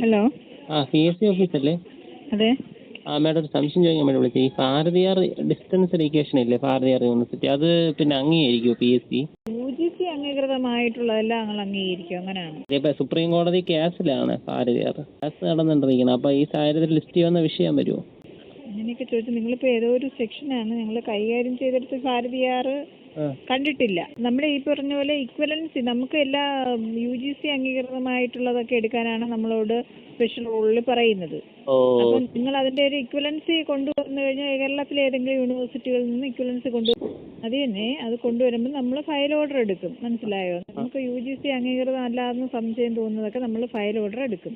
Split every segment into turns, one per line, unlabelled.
Hello.
PSC ഓഫീസല്ലേ?
അതെ.
Madam ഒരു സംശയം ചോദിക്കാൻ വേണ്ടി വിളിച്ചത്. ഈ ഭാരതിയാർ ഡിസ്റ്റൻസ് എഡ്യൂക്കേഷൻ ഇല്ലേ, ഭാരതിയാർ യൂണിവേഴ്സിറ്റി, അത് പിന്നെ അംഗീകരിക്കുമോ PSC?
UGC അംഗീകൃതമായിട്ടുള്ളതെല്ലാം ഞങ്ങൾ അംഗീകരിക്കും. അങ്ങനെയാണ്.
ഇപ്പം സുപ്രീം കോടതി കേസിലാണ് ഭാരതിയാർ. കേസ് നടന്നുകൊണ്ടിരിക്കുന്നത്. അപ്പോൾ ഈ സാഹചര്യത്തിൽ ലിസ്റ്റ് ചെയ്യുന്ന വിഷയം വരുമോ?
അങ്ങനെയൊക്കെ ചോദിച്ചാൽ നിങ്ങളിപ്പോൾ ഏതോ ഒരു സെക്ഷനാണ് ഞങ്ങൾ കൈകാര്യം ചെയ്തെടുത്ത് ഭാരതിയാർ കണ്ടിട്ടില്ല. നമ്മുടെ ഈ പറഞ്ഞ പോലെ ഇക്വലൻസി നമുക്ക് എല്ലാ UGC അംഗീകൃതമായിട്ടുള്ളതൊക്കെ എടുക്കാനാണ് നമ്മളോട് സ്പെഷ്യൽ റൂളിൽ പറയുന്നത്. അപ്പം നിങ്ങൾ അതിന്റെ ഒരു ഇക്വലൻസി കൊണ്ടുവന്നു കഴിഞ്ഞാൽ കേരളത്തിലെ ഏതെങ്കിലും യൂണിവേഴ്സിറ്റികളിൽ നിന്ന് ഇക്വലൻസി അത് തന്നെ അത് കൊണ്ടുവരുമ്പോൾ നമ്മൾ ഫയൽ ഓർഡർ എടുക്കും. മനസ്സിലായോ? നമുക്ക് UGC അംഗീകൃതം അല്ലാതെന്ന് സംശയം തോന്നുന്നതൊക്കെ നമ്മൾ ഫയൽ ഓർഡർ എടുക്കും.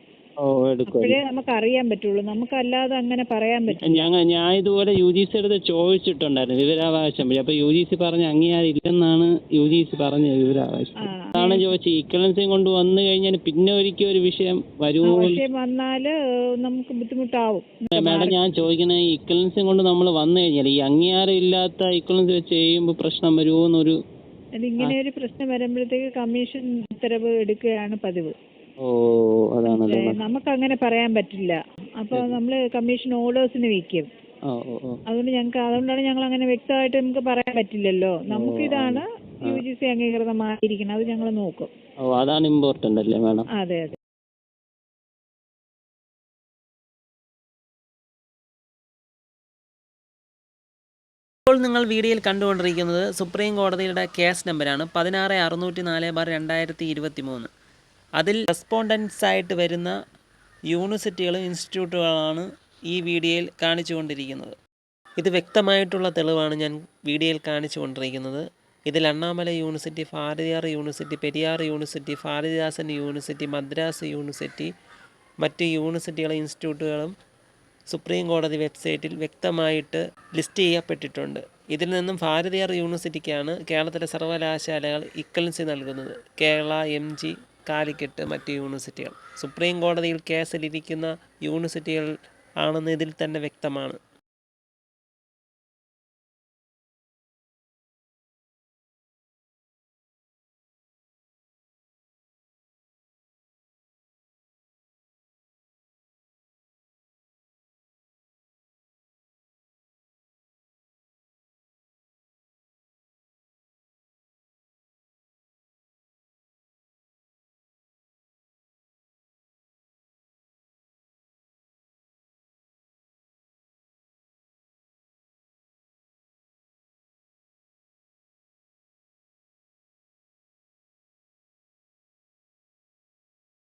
അപ്പോഴേ നമുക്ക് അറിയാൻ പറ്റുള്ളൂ. നമുക്കല്ലാതെ അങ്ങനെ പറയാൻ പറ്റും.
ഞാൻ ഇതുപോലെ UGC എടുത്ത് ചോദിച്ചിട്ടുണ്ടായിരുന്നു വിവരാവകാശം വഴി. അപ്പൊ UGC പറഞ്ഞ അംഗീകാരം ഇല്ലെന്നാണ് UGC പറഞ്ഞ വിവരാവകാശം. അതാണ് ചോദിച്ചത്. ഇക്വലൻസിയും കൊണ്ട് വന്നു കഴിഞ്ഞാൽ പിന്നെ ഒരിക്കലും ഒരു വിഷയം വരുമോ?
വിഷയം വന്നാൽ നമുക്ക് ബുദ്ധിമുട്ടാവും.
മാഡം, ഞാൻ ചോദിക്കണേ, ഈ ഇക്വലൻസിയും കൊണ്ട് നമ്മൾ വന്നു കഴിഞ്ഞാൽ ഈ അംഗീകാരം ഇല്ലാത്ത ഇക്വലൻസി വെച്ച് ചെയ്യുമ്പോൾ പ്രശ്നം വരുമോ എന്നൊരു.
ഇങ്ങനെ ഒരു പ്രശ്നം വരുമ്പോഴത്തേക്ക് കമ്മീഷൻ ഉത്തരവ് എടുക്കുകയാണ് പതിവ്.
അതാണല്ലേ.
നമുക്ക് അങ്ങനെ പറയാൻ പറ്റില്ല. അപ്പോൾ നമ്മൾ കമ്മീഷൻ ഓർഡേഴ്സിന് വയ്ക്കും. അതുകൊണ്ടാണ് ഞങ്ങൾ അങ്ങനെ വ്യക്തമായിട്ട് നമുക്ക് പറയാൻ പറ്റില്ലല്ലോ. നമുക്കിതാണ് UGC അംഗീകൃതമായിരിക്കണം. അത് ഞങ്ങൾ നോക്കും.
അതാണ് ഇമ്പോർട്ടന്റ് അല്ലേ മാഡം?
അതെ അതെ.
ഇപ്പോൾ നിങ്ങൾ വീഡിയോയിൽ കണ്ടുകൊണ്ടിരിക്കുന്നത് സുപ്രീം കോടതിയുടെ കേസ് നമ്പറാണ് 16/604/2023. അതിൽ റെസ്പോണ്ടൻസ് ആയിട്ട് വരുന്ന യൂണിവേഴ്സിറ്റികളും ഇൻസ്റ്റിറ്റ്യൂട്ടുകളാണ് ഈ വീഡിയോയിൽ കാണിച്ചുകൊണ്ടിരിക്കുന്നത്. ഇത് വ്യക്തമായിട്ടുള്ള തെളിവാണ് ഞാൻ വീഡിയോയിൽ കാണിച്ചുകൊണ്ടിരിക്കുന്നത്. ഇതിൽ Annamalai University, Bharathiar University, Periyar University, Bharathidasan University, Madras University, മറ്റ് യൂണിവേഴ്സിറ്റികളും ഇൻസ്റ്റിറ്റ്യൂട്ടുകളും സുപ്രീം കോടതി വെബ്സൈറ്റിൽ വ്യക്തമായിട്ട് ലിസ്റ്റ് ചെയ്യപ്പെട്ടിട്ടുണ്ട്. ഇതിൽ നിന്നും ഭാരതിയാർ യൂണിവേഴ്സിറ്റിക്കാണ് കേരളത്തിലെ സർവകലാശാലകൾ ഇക്വലൻസി നൽകുന്നത്. കേരള, MG, കാലിക്കറ്റ്, മറ്റ് യൂണിവേഴ്സിറ്റികൾ സുപ്രീം കോടതിയിൽ കേസിലിരിക്കുന്ന യൂണിവേഴ്സിറ്റികൾ ആണെന്ന് ഇതിൽ തന്നെ വ്യക്തമാണ്.